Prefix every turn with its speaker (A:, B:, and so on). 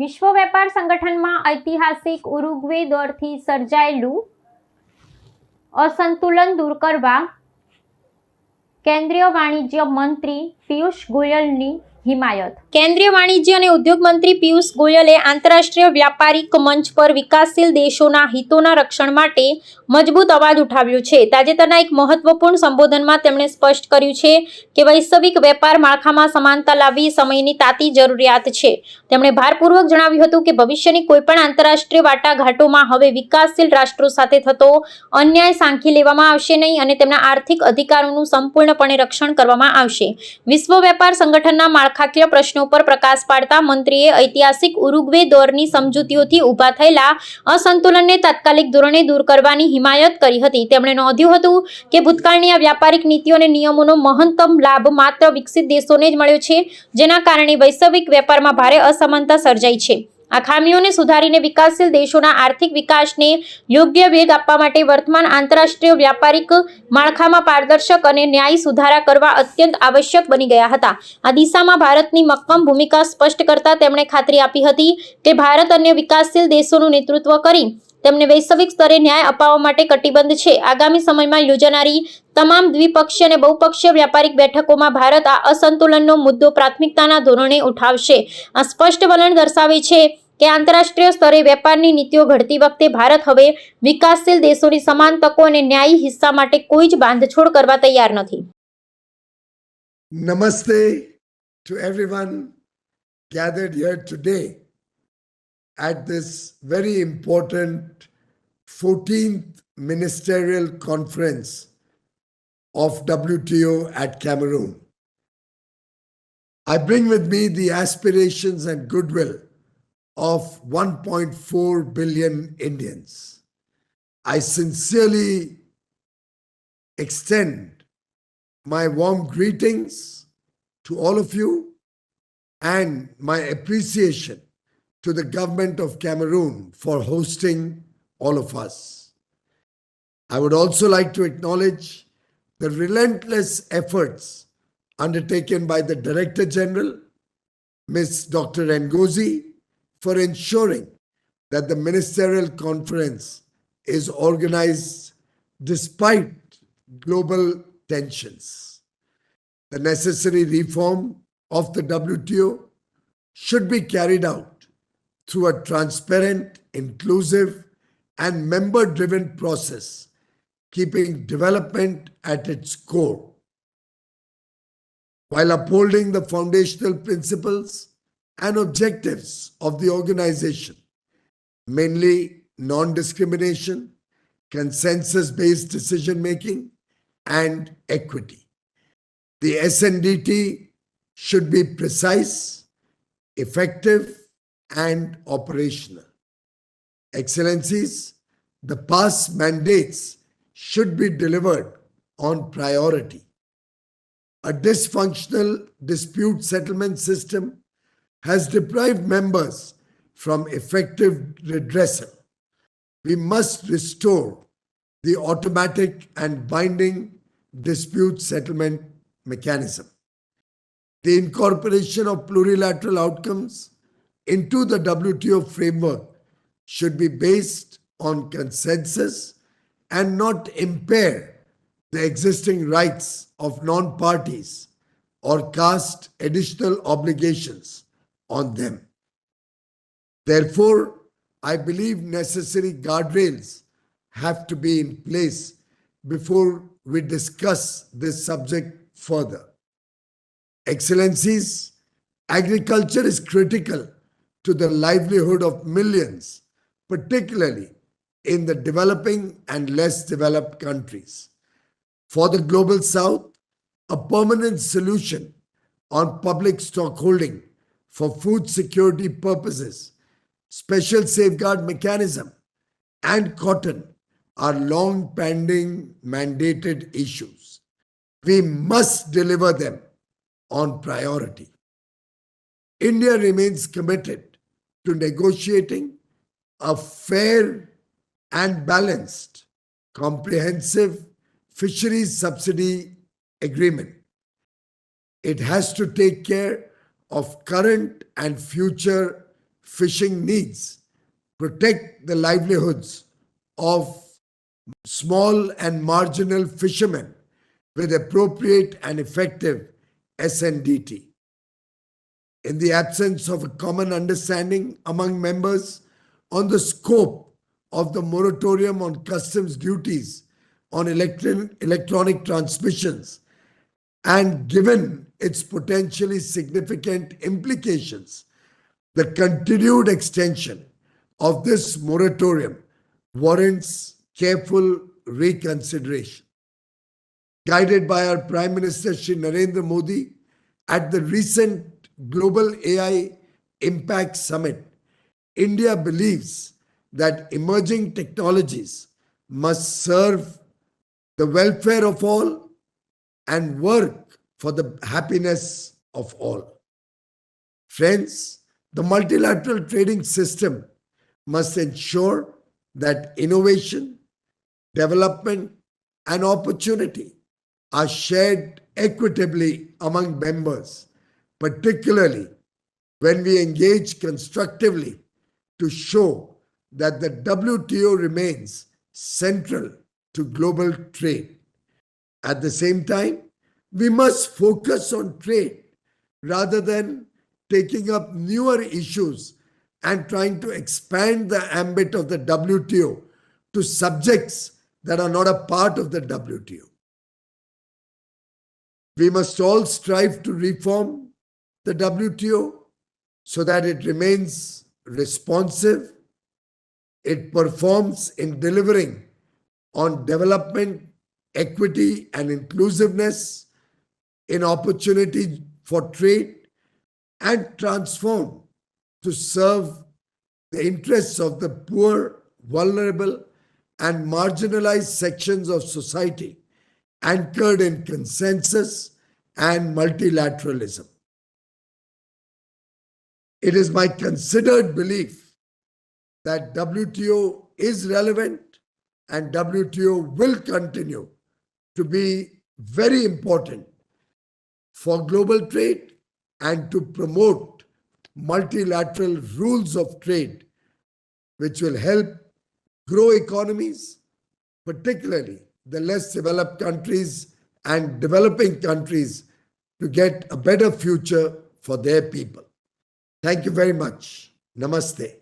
A: વિશ્વ વેપાર સંગઠનમાં ઐતિહાસિક ઉરુગ્વે દોરથી સર્જાયેલું અસંતુલન દૂર કરવા કેન્દ્રીય વાણિજ્ય મંત્રી પિયુષ ગોયલની હિમાયત. કેન્દ્રીય વાણિજ્ય અને ઉદ્યોગ મંત્રી પિયુષ ગોયલે આંતરરાષ્ટ્રીય વ્યાપારિક મંચ પર વિકાસશીલ દેશોના હિતોના રક્ષણ માટે મજબૂત અવાજ ઉઠાવ્યો છે. તાજેતરના એક મહત્વપૂર્ણ સંબોધનમાં તેમણે સ્પષ્ટ કર્યું છે કે વૈશ્વિક વેપાર માળખામાં સમાનતા લાવવી સમયની તાતી જરૂરિયાત છે. તેમણે ભારપૂર્વક જણાવ્યું હતું કે ભવિષ્યની કોઈપણ આંતરરાષ્ટ્રીય વાટાઘાટોમાં હવે વિકાસશીલ રાષ્ટ્રો સાથે થતો અન્યાય સાંખી લેવામાં આવશે નહીં અને તેમના આર્થિક અધિકારોનું સંપૂર્ણપણે રક્ષણ કરવામાં આવશે. વિશ્વ વેપાર સંગઠનના માળખાકીય પ્રશ્નો પર પ્રકાશ પાડતા મંત્રીએ ઐતિહાસિક ઉરુગ્વે દોરની સમજૂતીઓથી ઊભા થયેલા અસંતુલનને તાત્કાલિક ધોરણે દૂર કરવાની હિમાયત કરી હતી. તેમણે નોંધ્યું હતું કે ભૂતકાળની આ વ્યાપારિક નીતિઓ અને નિયમોનો મહત્તમ લાભ માત્ર વિકસિત દેશોને જ મળ્યો છે, જેના કારણે વૈશ્વિક વેપારમાં ભારે અસમાનતા સર્જાઈ છે. આ ખામીઓને સુધારીને વિકાસશીલ દેશોના આર્થિક વિકાસને યોગ્ય વેગ આપવા માટે વર્તમાન આંતરરાષ્ટ્રીય વ્યાપારિક માળખામાં પારદર્શક અને ન્યાયી સુધારા કરવા અત્યંત આવશ્યક બની ગયા હતા. આ દિશામાં ભારતની મક્કમ ભૂમિકા સ્પષ્ટ કરતા તેમણે ખાતરી આપી હતી કે ભારત અન્ય વિકાસશીલ દેશોનું નેતૃત્વ કરી તેમને વૈશ્વિક સ્તરે ન્યાય અપાવવા માટે કટિબદ્ધ છે. આગામી સમયમાં યોજાનારી તમામ દ્વિપક્ષીય અને બહુપક્ષીય વ્યાપારિક બેઠકોમાં ભારત આ અસંતુલનનો મુદ્દો પ્રાથમિકતાના ધોરણે ઉઠાવશે. આ સ્પષ્ટ વલણ દર્શાવે છે કે આંતરરાષ્ટ્રીય સ્તરે વેપારની નીતિઓ ઘડતી વખતે ભારત હવે વિકાસશીલ દેશોની સમાન તકો અને ન્યાયી હિસ્સા માટે કોઈ જ બાંધછોડ કરવા તૈયાર નથી.
B: Namaste to everyone gathered here today at this very important 14th Ministerial Conference of WTO at Cameroon. I bring with me the aspirations and goodwill of 1.4 billion Indians. I sincerely extend my warm greetings to all of you and my appreciation to the government of Cameroon for hosting all of us. I would also like to acknowledge the relentless efforts undertaken by the Director General, Ms. Dr. Ngozi, for ensuring that the ministerial conference is organized despite global tensions. The necessary reform of the WTO should be carried out through a transparent, inclusive, and member-driven process, keeping development at its core, while upholding the foundational principles and objectives of the organization, mainly non-discrimination, consensus-based decision-making, and equity. The SNDT should be precise, effective, and operational. Excellencies, the past mandates should be delivered on priority. A dysfunctional dispute settlement system has deprived members from effective redressal. We must restore the automatic and binding dispute settlement mechanism. The incorporation of plurilateral outcomes into the WTO framework should be based on consensus and not impair the existing rights of non-parties or cast additional obligations on them. Therefore, I believe necessary guardrails have to be in place before we discuss this subject further. Excellencies, agriculture is critical to the livelihood of millions, particularly in the developing and less developed countries. For the Global South, a permanent solution on public stockholding for food security purposes, special safeguard mechanism, and cotton are long-pending mandated issues. We must deliver them on priority. India remains committed to negotiating a fair and balanced, comprehensive fisheries subsidy agreement. It has to take care of current and future fishing needs, protect the livelihoods of small and marginal fishermen with appropriate and effective SNDT. In the absence of a common understanding among members on the scope of the moratorium on customs duties on electronic transmissions, and given its potentially significant implications, the continued extension of this moratorium warrants careful reconsideration. Guided by our Prime Minister Shri Narendra Modi at the recent Global AI Impact Summit, India believes that emerging technologies must serve the welfare of all and work for the happiness of all. Friends, the multilateral trading system must ensure that innovation, development, and opportunity are shared equitably among members, particularly when we engage constructively to show that the WTO remains central to global trade. At the same time, we must focus on trade rather than taking up newer issues and trying to expand the ambit of the WTO to subjects that are not a part of the WTO. We must all strive to reform the WTO so that it remains responsive, it performs in delivering on development, equity, and inclusiveness, in opportunity for trade, and transform to serve the interests of the poor, vulnerable, and marginalized sections of society, anchored in consensus and multilateralism. It is my considered belief that WTO is relevant and WTO will continue to be very important for global trade and to promote multilateral rules of trade, which will help grow economies, particularly the less developed countries and developing countries, to get a better future for their people. Thank you very much. Namaste.